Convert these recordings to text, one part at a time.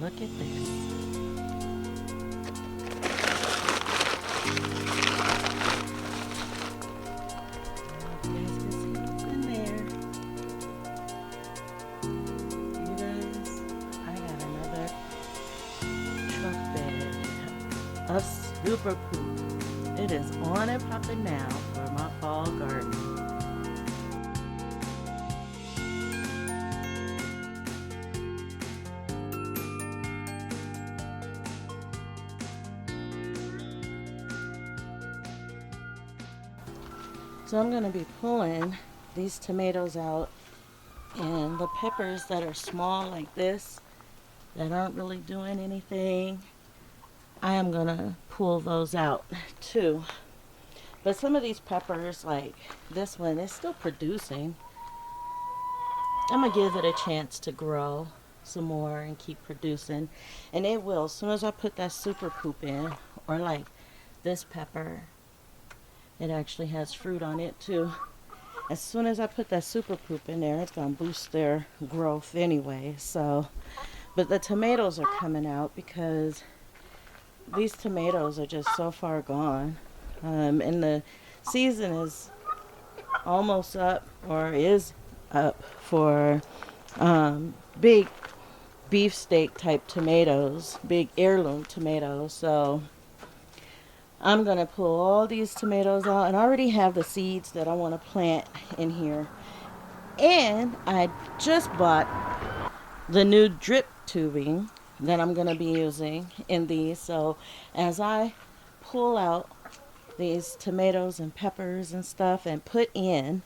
Look at this. You guys can see what's in there. You guys, I got another truck bed of super poop. It is on and popping now for my fall garden. So I'm going to be pulling these tomatoes out, and the peppers that are small like this that aren't really doing anything, I am going to pull those out too. But some of these peppers, like this one, is still producing. I'm going to give it a chance to grow some more and keep producing. And it will. As soon as I put that super poop in, or like this pepper, it actually has fruit on it too. As soon as I put that super poop in there, it's going to boost their growth anyway. So, but the tomatoes are coming out because these tomatoes are just so far gone. And the season is almost up, or is up, for big beefsteak type tomatoes, big heirloom tomatoes. So I'm going to pull all these tomatoes out, and I already have the seeds that I want to plant in here. And I just bought the new drip tubing that I'm going to be using in these. So as I pull out these tomatoes and peppers and stuff and put in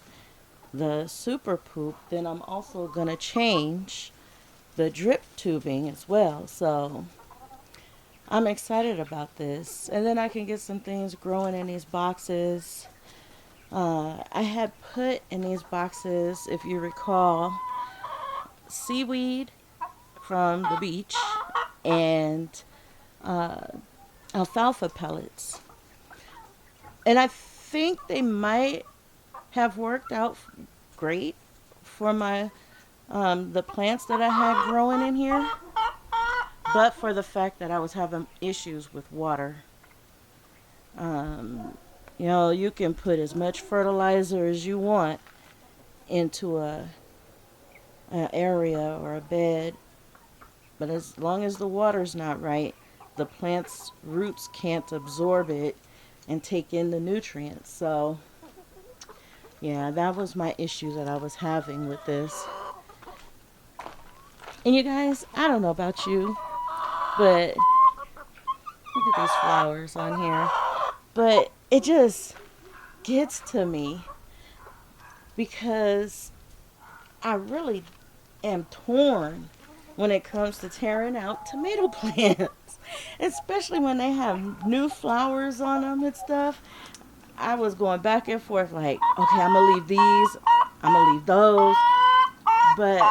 the super poop, then I'm also going to change the drip tubing as well. So I'm excited about this. And then I can get some things growing in these boxes. I had put in these boxes, if you recall, seaweed from the beach and uh, alfalfa pellets. And I think they might have worked out great for my the plants that I had growing in here, but for the fact that I was having issues with water. Um, you can put as much fertilizer as you want into a area or a bed, but as long as the water's not right, the plant's roots can't absorb it and take in the nutrients. So, yeah, that was my issue that I was having with this. And you guys, I don't know about you, but look at these flowers on here. But it just gets to me because I really am torn when it comes to tearing out tomato plants, especially when they have new flowers on them and stuff. I was going back and forth like, okay, I'm gonna leave these, I'm gonna leave those, but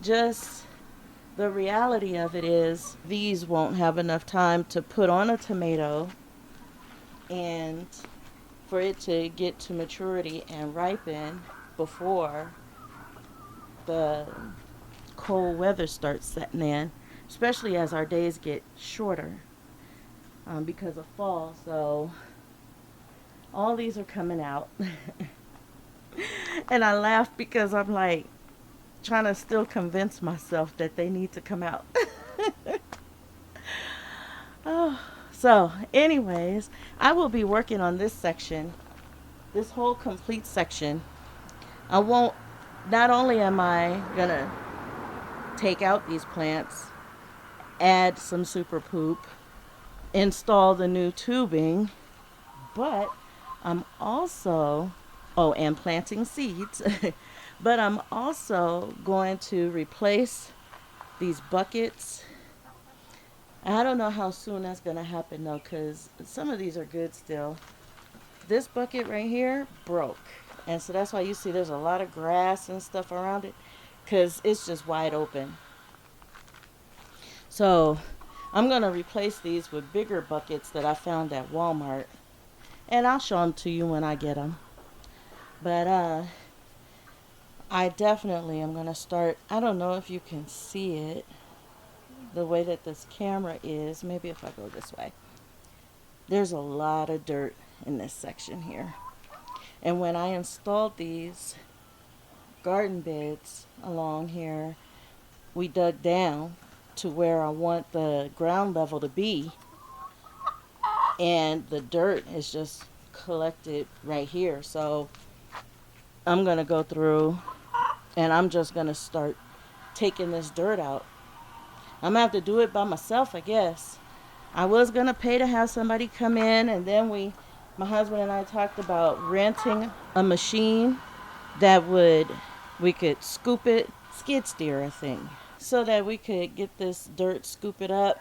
just the reality of it is these won't have enough time to put on a tomato and for it to get to maturity and ripen before the cold weather starts setting in, especially as our days get shorter because of fall. So all these are coming out. And I laugh because I'm like trying to still convince myself that they need to come out. Oh, so, anyways, I will be working on this section, this whole complete section. I won't, not only am I gonna take out these plants, add some super poop, install the new tubing, but I'm also, oh, and planting seeds, but I'm also going to replace these buckets. I don't know how soon that's going to happen though, because some of these are good still. This bucket right here broke. And so that's why you see there's a lot of grass and stuff around it, because it's just wide open. So I'm going to replace these with bigger buckets that I found at Walmart. And I'll show them to you when I get them. But I definitely am going to start. I don't know if you can see it. the way that this camera is, maybe if I go this way, there's a lot of dirt in this section here. And when I installed these garden beds along here, we dug down to where I want the ground level to be, and the dirt is just collected right here. So I'm gonna go through and I'm just gonna start taking this dirt out. I'm gonna have to do it by myself, I guess. I was gonna pay to have somebody come in, and then my husband and I talked about renting a machine that we could scoop it, skid steer, I think, so that we could get this dirt, scoop it up,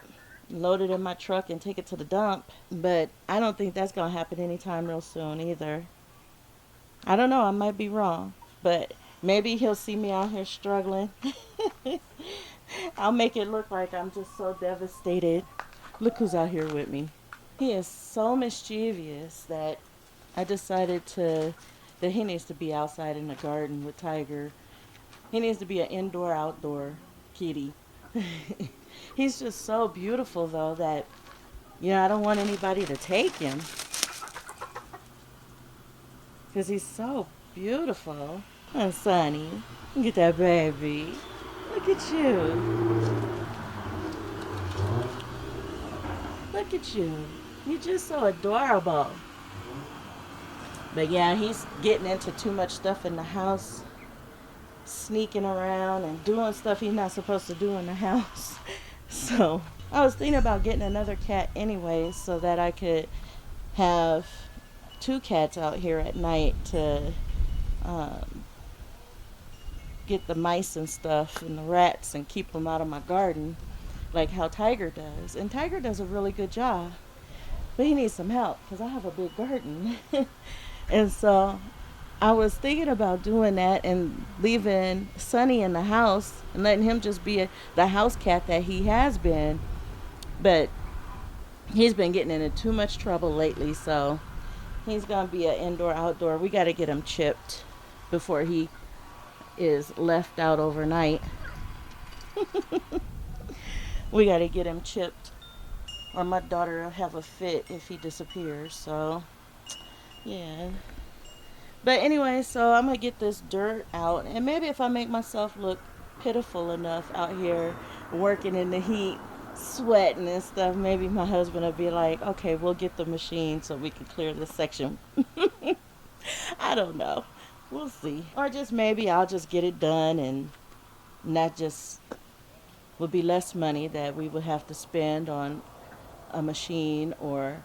load it in my truck, and take it to the dump. But I don't think that's gonna happen anytime real soon either. I don't know, I might be wrong, but maybe he'll see me out here struggling. I'll make it look like I'm just so devastated. Look who's out here with me. He is so mischievous that I decided that he needs to be outside in the garden with Tiger. He needs to be an indoor-outdoor kitty. He's just so beautiful, though, that, I don't want anybody to take him. Because he's so beautiful. Oh, Sonny, look at that baby. Look at you. Look at you. You're just so adorable. But yeah, he's getting into too much stuff in the house. Sneaking around and doing stuff he's not supposed to do in the house. So I was thinking about getting another cat anyway, so that I could have 2 cats out here at night to get the mice and stuff and the rats and keep them out of my garden, like how Tiger does. And Tiger does a really good job, but he needs some help because I have a big garden. And so I was thinking about doing that and leaving Sonny in the house and letting him just be the house cat that he has been. But he's been getting into too much trouble lately, so he's going to be an indoor-outdoor. We got to get him chipped before he is left out overnight. We got to get him chipped, or my daughter will have a fit if he disappears. So, yeah. But anyway, so I'm going to get this dirt out. And maybe if I make myself look pitiful enough out here working in the heat, sweating and stuff, maybe my husband will be like, okay, we'll get the machine so we can clear this section. I don't know. We'll see. Or just maybe I'll just get it done, and that just would be less money that we would have to spend on a machine or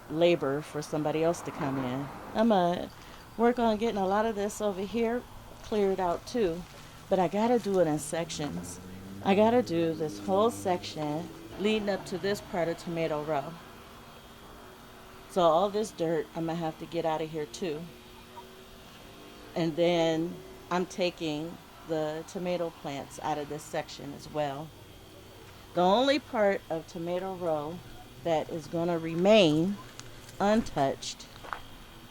labor for somebody else to come in. I'm going to work on getting a lot of this over here cleared out too, but I got to do it in sections. I got to do this whole section leading up to this part of Tomato Row. So all this dirt I'm going to have to get out of here too. And then I'm taking the tomato plants out of this section as well. The only part of Tomato Row that is going to remain untouched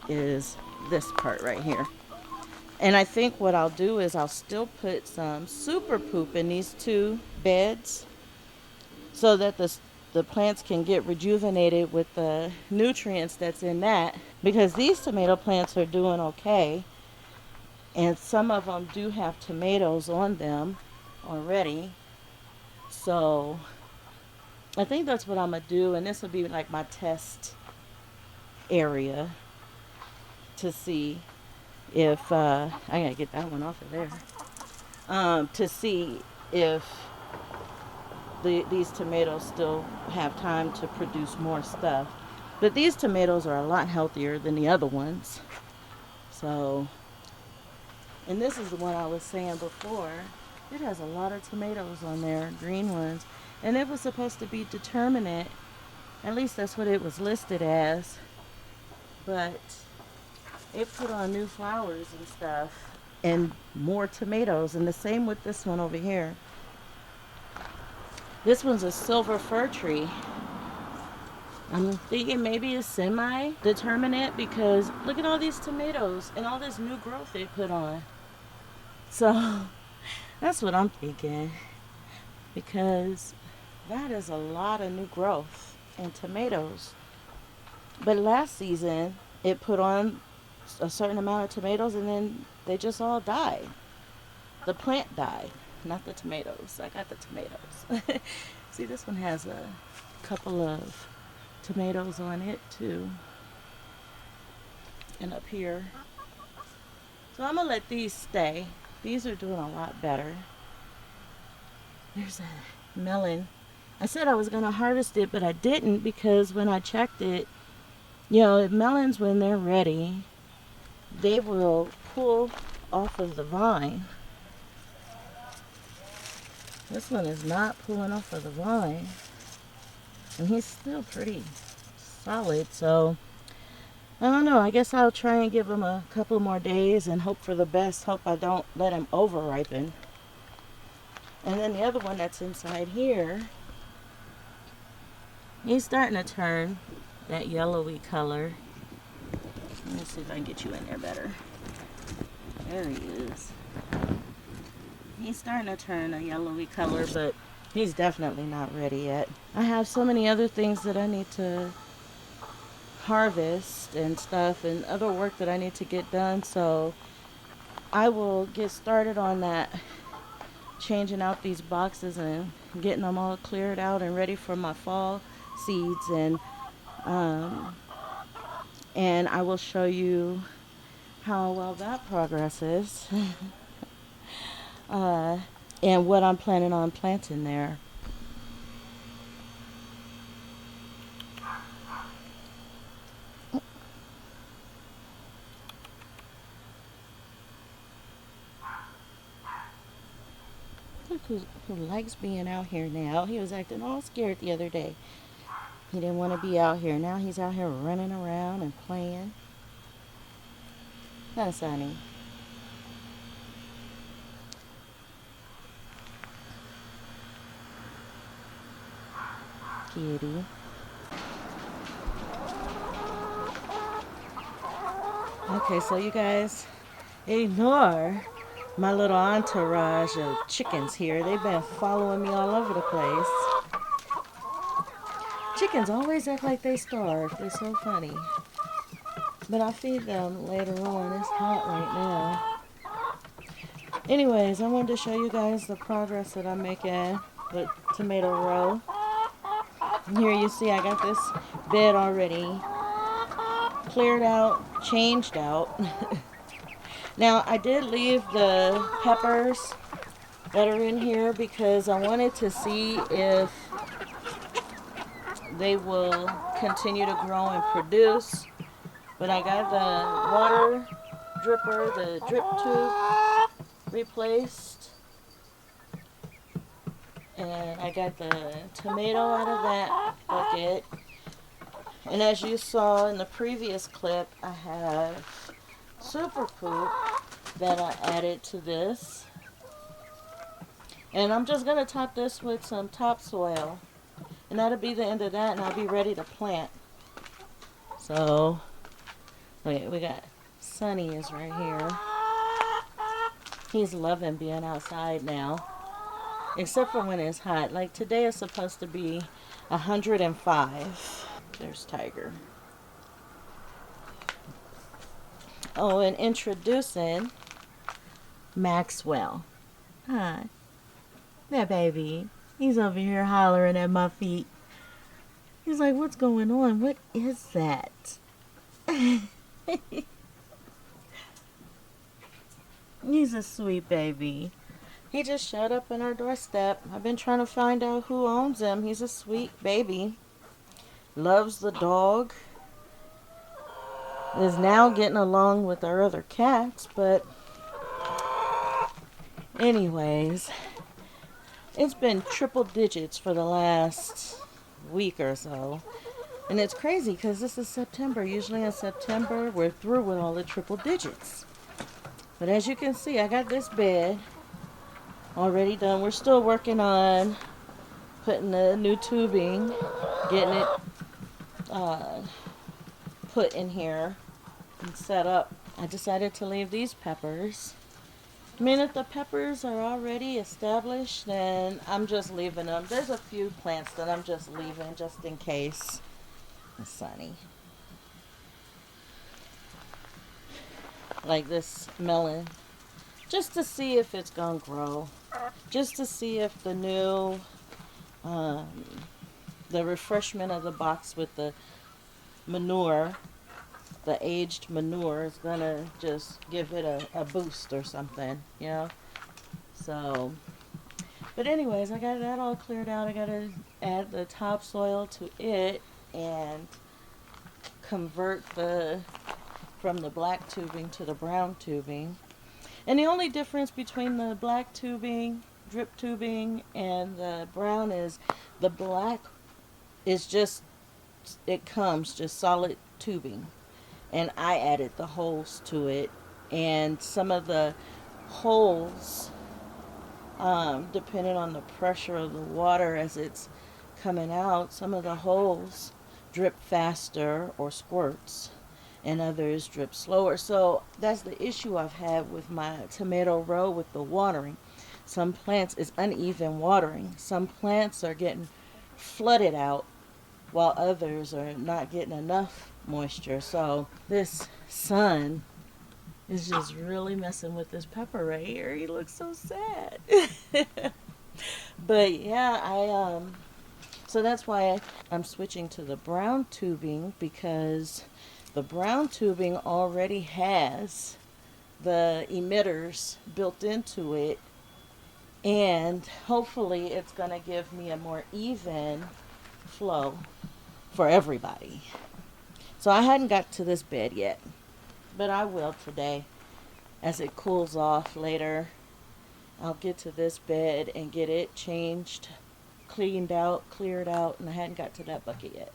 is this part right here. And I think what I'll do is I'll still put some super poop in these 2 beds so that the plants can get rejuvenated with the nutrients that's in that, because these tomato plants are doing okay. And some of them do have tomatoes on them already. So I think that's what I'm going to do. And this will be like my test area to see if, I got to get that one off of there. To see if these tomatoes still have time to produce more stuff. But these tomatoes are a lot healthier than the other ones. So... And this is the one I was saying before. It has a lot of tomatoes on there, green ones. And it was supposed to be determinate. At least that's what it was listed as. But it put on new flowers and stuff. And more tomatoes. And the same with this one over here. This one's a silver fir tree. I'm thinking maybe a semi-determinate, because look at all these tomatoes and all this new growth they put on. So that's what I'm thinking, because That is a lot of new growth in tomatoes. But last season, it put on a certain amount of tomatoes and then they just all died. The plant died, not the tomatoes. I got the tomatoes. See, this one has a couple of tomatoes on it too. And up here. So I'm gonna let these stay. These are doing a lot better. There's a melon. I said I was gonna harvest it, but I didn't because when I checked it, melons when they're ready, they will pull off of the vine. This one is not pulling off of the vine. And he's still pretty solid, so I don't know. I guess I'll try and give him a couple more days and hope for the best. Hope I don't let him over ripen. And then the other one that's inside here, he's starting to turn that yellowy color. Let me see if I can get you in there better. There he is. He's starting to turn a yellowy color, but he's definitely not ready yet. I have so many other things that I need to harvest and stuff and other work that I need to get done, so I will get started on that, changing out these boxes and getting them all cleared out and ready for my fall seeds, and I will show you how well that progresses. And what I'm planning on planting there. Look who likes being out here now. He was acting all scared the other day. He didn't want to be out here. Now he's out here running around and playing. Huh, Sonny? Kitty. Okay, so you guys ignore my little entourage of chickens here. They've been following me all over the place. Chickens always act like they starved. They're so funny. But I'll feed them later on. It's hot right now. Anyways, I wanted to show you guys the progress that I'm making with tomato row. And here you see I got this bed already cleared out, changed out. Now I did leave the peppers that are in here because I wanted to see if they will continue to grow and produce. But I got the water dripper, the drip tube replaced. And I got the tomato out of that bucket. And as you saw in the previous clip, I have super poop that I added to this. And I'm just going to top this with some topsoil. And that'll be the end of that, and I'll be ready to plant. So, okay, we got Sonny is right here. He's loving being outside now. Except for when it's hot. Like today is supposed to be 105. There's Tiger. Oh, and introducing Maxwell. Hi. That baby. He's over here hollering at my feet. He's like, what's going on? What is that? He's a sweet baby. He just showed up on our doorstep. I've been trying to find out who owns him. He's a sweet baby. Loves the dog. Is now getting along with our other cats, but anyways, it's been triple digits for the last week or so. And it's crazy because this is September. Usually in September, we're through with all the triple digits. But as you can see, I got this bed already done. We're still working on putting the new tubing, getting it put in here and set up. I decided to leave these peppers I mean, if the peppers are already established, then I'm just leaving them. There's a few plants that I'm just leaving just in case it's sunny. Like this melon, just to see if it's gonna grow. Just to see if the new, um, the refreshment of the box with the manure, the aged manure, is gonna just give it a boost or something, you know? So, but anyways, I got that all cleared out. I gotta add the topsoil to it and convert from the black tubing to the brown tubing. And the only difference between the black tubing, drip tubing, and the brown is the black is just, it comes just solid tubing. And I added the holes to it. And some of the holes, depending on the pressure of the water as it's coming out, some of the holes drip faster or squirts, and others drip slower. So that's the issue I've had with my tomato row with the watering. Some plants is uneven watering. Some plants are getting flooded out while others are not getting enough moisture. So this sun is just really messing with this pepper right here. He looks so sad. But yeah, so that's why I'm switching to the brown tubing, because the brown tubing already has the emitters built into it, and hopefully it's going to give me a more even flow for everybody. So I hadn't got to this bed yet, but I will today. As it cools off later, I'll get to this bed and get it changed, cleaned out, cleared out, and I hadn't got to that bucket yet.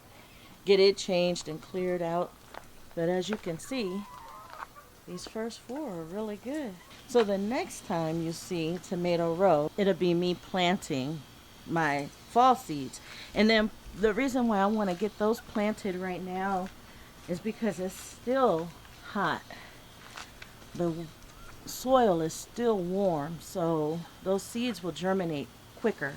Get it changed and cleared out. But as you can see, these first 4 are really good. So the next time you see Tomato Row, it'll be me planting my fall seeds. And then the reason why I want to get those planted right now is because it's still hot. The soil is still warm, so those seeds will germinate quicker.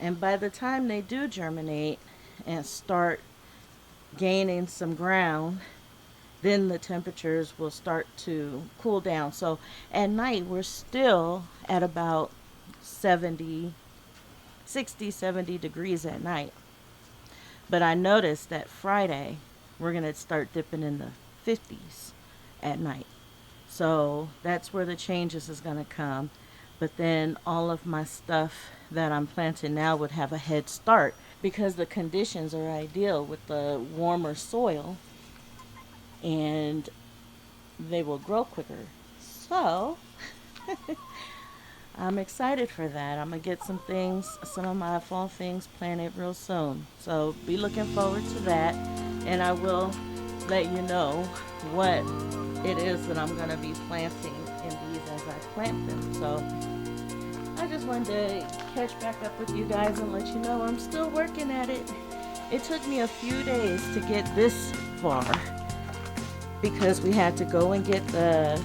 And by the time they do germinate and start gaining some ground, then the temperatures will start to cool down. So at night we're still at about 60, 70 degrees at night. But I noticed that Friday we're going to start dipping in the 50s at night. So that's where the changes is going to come. But then all of my stuff that I'm planting now would have a head start, because the conditions are ideal with the warmer soil, and they will grow quicker. So I'm excited for that. I'm going to get some of my fall things planted real soon. So be looking forward to that, and I will let you know what it is that I'm going to be planting in these as I plant them. So I just wanted to catch back up with you guys and let you know I'm still working at it. It took me a few days to get this far because we had to go and get the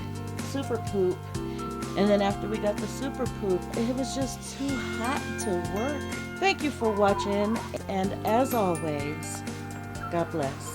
super poop. And then after we got the super poop, it was just too hot to work. Thank you for watching. And as always, God bless.